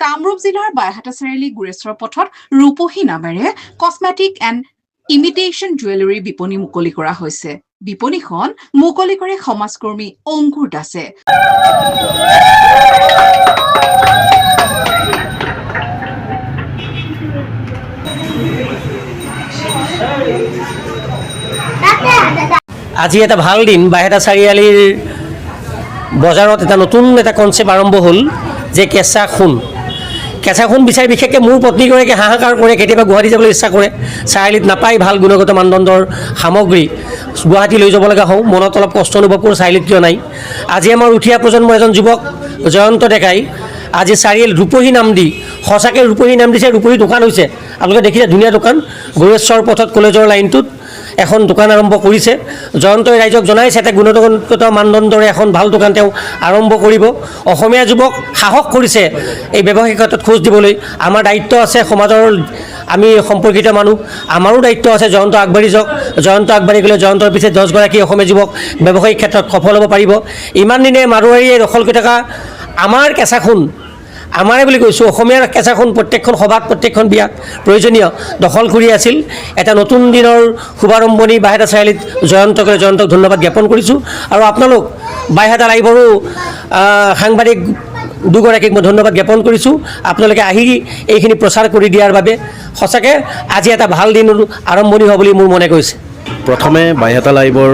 কামৰূপ জিলাৰ বাইহাটা চাৰিআলি গুৰেশ্বৰ পথত ৰূপহী নামেৰে কসমেটিক এণ্ড ইমিটেশ্যন জুৱেলাৰী বিপণী মুকলি কৰা হৈছে। বিপণীখন মুকলি কৰে সমাজকৰ্মী অংকুৰ দাসে। আজি এটা ভাল দিন, বাইহাটা চাৰিআলিৰ বজাৰত এটা নতুন এটা কনচেপ্ট আৰম্ভ হ'ল যে কেঁচা সোণ বিচাৰি বিশেষকৈ মোৰ পত্নীগৰাকীয়ে হাহাকাৰ কৰে, কেতিয়াবা গুৱাহাটী যাবলৈ ইচ্ছা কৰে, চাৰিআলিত নাপায় ভাল গুণগত মানদণ্ডৰ সামগ্ৰী, গুৱাহাটী লৈ যাব লগা হওঁ, মনত অলপ কষ্ট অনুভৱ কৰোঁ চাৰিআলিত কিয় নাই। আজি আমাৰ উঠি অহা প্ৰজন্মৰ এজন যুৱক জয়ন্ত ডেকাই আজি চাৰিআলি ৰূপহী নাম দি, সঁচাকৈ ৰূপহী নাম দিছে, ৰূপহী দোকান হৈছে। আপোনালোকে দেখিছে ধুনীয়া দোকান, গুৰেশ্বৰ পথত কলেজৰ লাইনটোত এখন দোকান আৰম্ভ কৰিছে। জয়ন্তই ৰাইজক জনাইছে এটা গুণগত মানদণ্ডৰে এখন ভাল দোকান তেওঁ আৰম্ভ কৰিব। অসমীয়া যুৱক সাহস কৰিছে এই ব্যৱসায়িক ক্ষেত্ৰত খোজ দিবলৈ। আমাৰ দায়িত্ব আছে, সমাজৰ আমি সম্পৰ্কিত মানুহ, আমাৰো দায়িত্ব আছে জয়ন্ত আগবাঢ়ি যাওক। জয়ন্ত আগবাঢ়ি গ'লে জয়ন্তৰ পিছত 10গৰাকী অসমীয়া যুৱক ব্যৱসায়িক ক্ষেত্ৰত সফল হ'ব পাৰিব। ইমান দিনে মাৰোৱাৰীয়ে দখল কৰি থকা আমাৰ কেঁচা সোণ, আমাৰে বুলি কৈছোঁ, অসমীয়াৰ কেঁচা সোণ প্ৰত্যেকখন সভাত প্ৰত্যেকখন বিয়াত প্ৰয়োজনীয় দখল কৰি আছিল। এটা নতুন দিনৰ শুভাৰম্ভণি বাইহাটা চাৰিআলিত জয়ন্তক ধন্যবাদ জ্ঞাপন কৰিছোঁ। আৰু আপোনালোক বাইহাটা লাইভৰো সাংবাদিক দুগৰাকীক মই ধন্যবাদ জ্ঞাপন কৰিছোঁ। আপোনালোকে আহি এইখিনি প্ৰচাৰ কৰি দিয়াৰ বাবে সঁচাকৈ আজি এটা ভাল দিন আৰম্ভণি হ'ব বুলি মোৰ মনে কৈছে। প্ৰথমে বাইহাটা লাইভৰ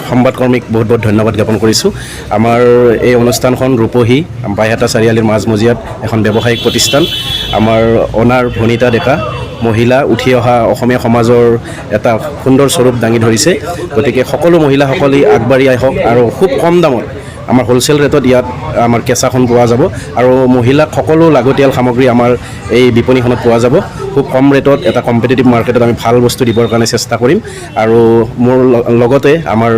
সংবাদকৰ্মীক বহুত বহুত ধন্যবাদ জ্ঞাপন কৰিছোঁ। আমাৰ এই অনুষ্ঠানখন ৰূপহী বাইহাটা চাৰিআলিৰ মাজমজিয়াত এখন ব্যৱসায়িক প্ৰতিষ্ঠান। আমাৰ অনাৰ ভনিতা ডেকা মহিলা উঠি অহা অসমীয়া সমাজৰ এটা সুন্দৰ স্বৰূপ দাঙি ধৰিছে। গতিকে সকলো মহিলাসকলে আগবাঢ়ি আহক আৰু খুব কম দামত আমাৰ হোলচেল ৰেটত ইয়াত আমাৰ কেঁচা সোণ পোৱা যাব আৰু মহিলাক সকলো লাগতিয়াল সামগ্ৰী আমাৰ এই বিপণীখনত পোৱা যাব। খুব কম ৰেটত এটা কম্পিটিটিভ মাৰ্কেটত আমি ভাল বস্তু দিবৰ কাৰণে চেষ্টা কৰিম। আৰু মোৰ লগতে আমাৰ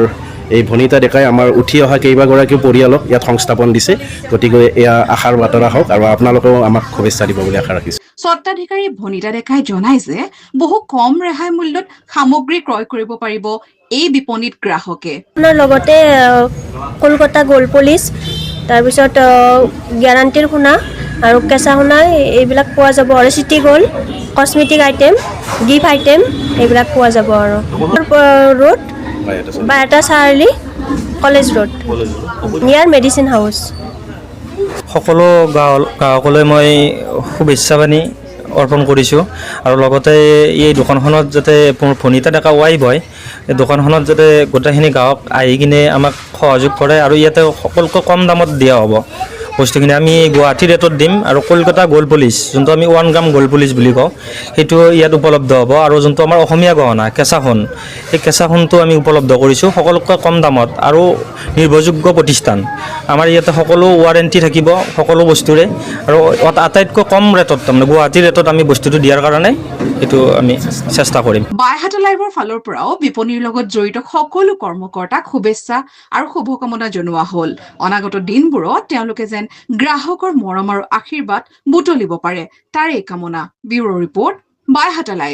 এই ভনিতা ডেকাই আমাৰ উঠি অহা কেইবাগৰাকীও পৰিয়ালক ইয়াত সংস্থাপন দিছে। গতিকে এয়া আশাৰ বাতৰা হওক আৰু আপোনালোকেও আমাক শুভেচ্ছা দিব বুলি আশা ৰাখিছোঁ। স্বত্বাধিকাৰী ভনিতা ডেকাই জনাই যে বহু কম ৰেহাই মূল্যত সামগ্ৰী ক্ৰয় কৰিব পাৰিব এই বিপণীত গ্ৰাহকে। আপোনাৰ লগতে কলকাতা গ'ল্ড পলিচ, তাৰপিছত গেৰাণ্টিৰ সোণা আৰু কেঁচা সোণা এইবিলাক পোৱা যাব আৰু city gold, cosmetic item, gift item এইবিলাক পোৱা যাব। আৰু road Baihata Chariali college road নিয়াৰ মেডিচিন হাউচ। সকলো গ্ৰাহকলৈ মই শুভেচ্ছা বাণী অৰ্পণ কৰিছোঁ। আৰু লগতে এই দোকানখনত যাতে মোৰ ভনিতা ডেকা ৱাইফ হয়, এই দোকানখনত যাতে গোটেইখিনি গ্ৰাহক আহি কিনে আমাক সহযোগ কৰে আৰু ইয়াতে সকলোকে কম দামত দিয়া হ'ব বস্তুখিনি। আমি গুৱাহাটী ৰেটত দিম আৰু কলকাতা গ'ল্ড পলিচ, যোনটো আমি 1 গ্ৰাম গ'ল্ড পলিচ বুলি কওঁ, সেইটো ইয়াত উপলব্ধ হ'ব। আৰু যোনটো আমাৰ অসমীয়া গহনা কেঁচা সোণ, সেই কেঁচা সোণটো আমি উপলব্ধ কৰিছোঁ সকলোতকৈ কম দামত আৰু নিৰ্ভৰযোগ্য প্ৰতিষ্ঠান। আমাৰ ইয়াতে সকলো ৱাৰেণ্টি থাকিব সকলো বস্তুৰে আৰু আটাইতকৈ কম ৰেটত, তাৰমানে গুৱাহাটী ৰেটত আমি বস্তুটো দিয়াৰ কাৰণে এইটো আমি চেষ্টা কৰিম। বাইহাটা লাইভৰ ফালৰ পৰাও বিপণীৰ লগত জড়িত সকলো কৰ্মকৰ্তাক শুভেচ্ছা আৰু শুভকামনা জনোৱা হ'ল। অনাগত দিনবোৰত তেওঁলোকে যেন গ্ৰাহকৰ মৰম আৰু আশীৰ্বাদ বুটলিব পাৰে তাৰেই কামনা। Bureau' report, Baihata live.